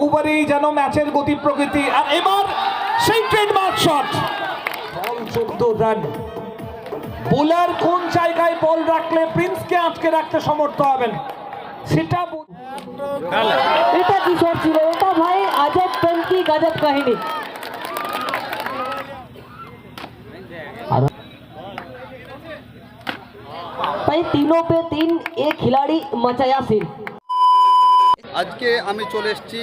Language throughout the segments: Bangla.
ওভারেই যেন ম্যাচের গতি প্রকৃতি। আর এবার সেই ট্রেডমার্ক শট, বল 14 রান। বোলার কোন জায়গায় বল রাখলে প্রিন্সকে আটকে রাখতে সমর্থ হবেন সেটা। এটা কি শট ছিল এটা ভাই, আজব পেন কি গজব কাহিনী। भाई तीनों पे तीन एक खिलाड़ी मचाया सीन। আজকে আমি চলে এসেছি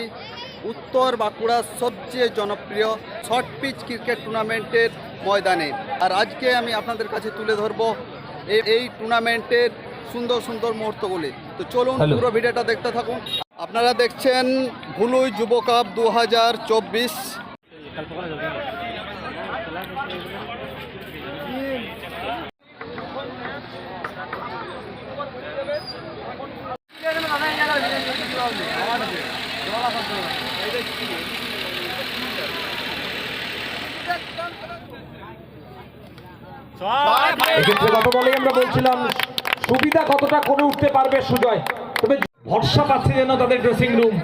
উত্তর বাঁকুড়ার সবচেয়ে জনপ্রিয় শর্ট পিচ ক্রিকেট টুর্নামেন্টের ময়দানে। আর আজকে আমি আপনাদের কাছে তুলে ধরবো এই টুর্নামেন্টের সুন্দর সুন্দর মুহূর্তগুলি। তো চলুন পুরো ভিডিওটা দেখতে থাকুন। আপনারা দেখছেন ভুলুই যুব কাপ 2024। এক্ষেত্রে গত বলেই আমরা বলছিলাম সুবিধা কতটা করে উঠতে পারবে সুজয়, তবে ভরসা পাচ্ছে যেন তাদের ড্রেসিং রুম।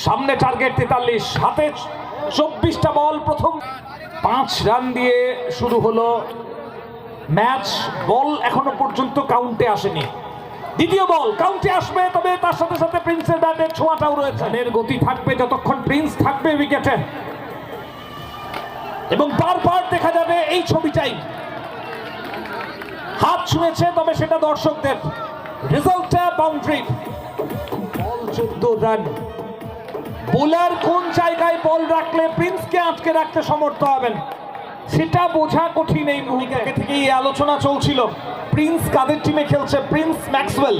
সামনে টার্গেট 43, হাতে 24টা বল, প্রথম 5 রান দিয়ে শুরু হলো ম্যাচ। বল এখনো পর্যন্ত কাউন্টে আসেনি, দ্বিতীয় বল কাউন্টে আসবে, তবে তার সাথে সাথে প্রিন্সের ব্যাটের ছোঁয়াটাও রয়েছে। এর গতি থাকবে যতক্ষণ প্রিন্স থাকবে উইকেটে, এবং বারবার দেখা যাবে এই ছবিটাই। হাত ছুঁয়েছে তবে সেটা দর্শকদের, রেজাল্টটা বাউন্ডারি। বল 14 রান। বোলার কোন জায়গায় বল রাখলে প্রিন্সকে আটকে রাখতে সমর্থ হবেন সেটা বোঝা কঠিন। এই ভূমিকাকে থেকে এই আলোচনা চলছিল প্রিন্স কাদের টিমে খেলছে। প্রিন্স ম্যাক্সওয়েল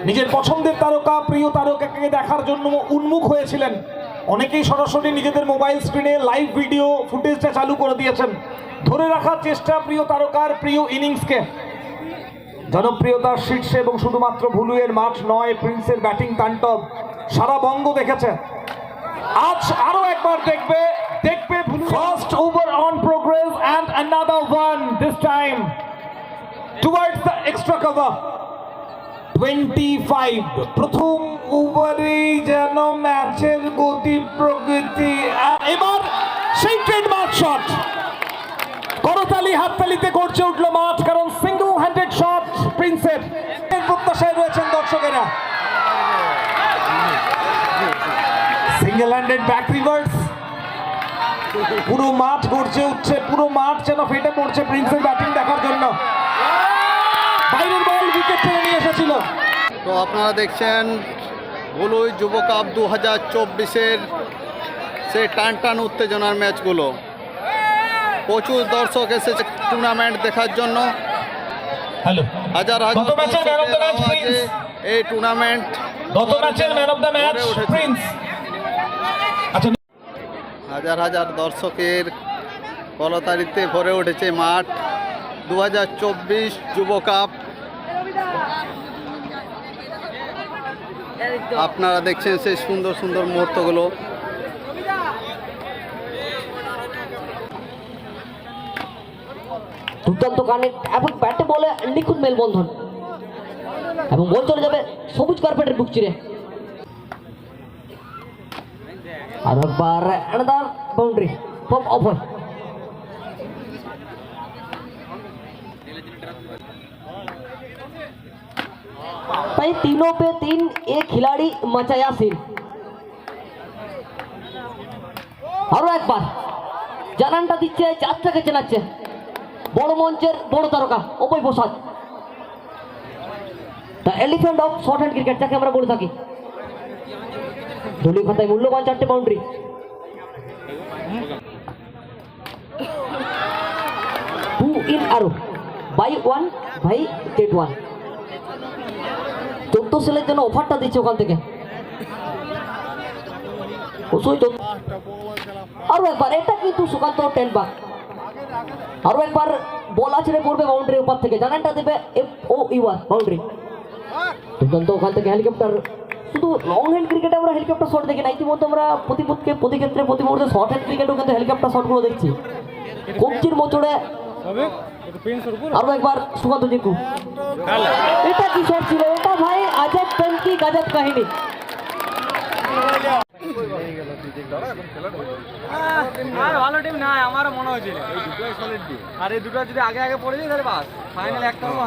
নিজের পছন্দের তারকা, প্রিয় তারকাকে দেখার জন্য উন্মুখ হয়েছিলেন। অনেকেই সরাসরি নিজেদের মোবাইল স্ক্রিনে লাইভ ভিডিও ফুটেজটা চালু করে দিয়েছেন, ধরে রাখার চেষ্টা প্রিয় তারকার প্রিয় ইনিংসকে। জনপ্রিয়তার শীর্ষে, এবং শুধুমাত্র ভুলুয়ের মাঠ নয়, প্রিন্সের ব্যাটিং তাণ্ডব সারা বঙ্গ দেখেছে। আজ আরো একবার দেখবে ভুলু। First over on progress and another one, this time towards the extra cover 25। প্রথম ওভারেই যেন ম্যাচের গতি প্রকৃতি। আর এবার সেই ট্রেডমার্ক শট, করতালি হাততালিতে গর্জে উঠল মাঠ, কারণ সিঙ্গল হ্যান্ডেড শট প্রিন্সের। প্রত্যাশায় রয়েছেন দর্শকেরা। সিঙ্গেল হ্যান্ডেড ব্যাক রিভার্স, পুরো মাঠ গর্জে উঠছে, পুরো মাঠ যেন ফেটে পড়ছে প্রিন্সের ব্যাটিং দেখার জন্য। বাইরের বল উইকেট টেনে নিয়ে এসেছিল। তো আপনারা দেখছেন ভুলুই যুব কাপ 2024-এর সেই টান উত্তেজনার ম্যাচগুলো। প্রচুর দর্শক এসেছে টুর্নামেন্ট দেখার জন্য। হ্যালো, হাজার হাজার এই টুর্নামেন্ট হাজার হাজার দর্শকের কলতারিতে ভরে উঠেছে মাঠ। 2024 যুব কাপ আপনারা দেখছেন সেই সুন্দর সুন্দর মুহূর্তগুলো। দুর্দান্ত কানেক্ট এবং ব্যাটে বলে নিখুঁত মেলবন্ধন, এবং বল চলে যাবে সবুজ কার্পেটের বুক চিরে। আর একবার অ্যানাদার বাউন্ডারি ফ্রম ওভার। भाई तीनों पे तीन एक खिलाड़ी मचाया सीन। আরো একবার জানানটা দিচ্ছে, যাত্রাকে চেনাচ্ছে বড় মঞ্চের বড় তারকা Apay Prasad, the elephant of short hand cricket যাকে আমরা বলে থাকি। দলীয় খাতায় মূল্যবান 4টে বাউন্ডারি। টু ইন আরো বাই 1 ভাই টেট 1। 14 সেলের জন্য অফারটা দিচ্ছে ওখান থেকে। আরো একবার, এটা কিন্তু সুকান্ত 10 বার। আরো একবার বল আছড়ে পড়বে বাউন্ডারির উপর থেকে, জানানটা দেবে FOE1 বাউন্ডারি। দুর্দান্ত ওখান থেকে হেলিকপ্টার। শুধু লং হ্যান্ড ক্রিকেটে আমরা হেলিকপ্টার শট দেখি না, ইতিমধ্যে আমরা প্রতি ক্ষেত্রে প্রতি মুহূর্তে শর্ট হ্যান্ড ক্রিকেটেও কিন্তু হেলিকপ্টার শটগুলো দেখছি। কবজির মোচড়ে আরো একবার সুকান্ত জিকু। এটা কি শট ছিল এটা ভাই, আজব পেন কি গজব কাহিনী। আর ভালো টিম নাই আমারও মনে হয়েছিল আর এই দুটো যদি আগে আগে পড়ে যায় তাহলে বাস ফাইনাল একটা হবে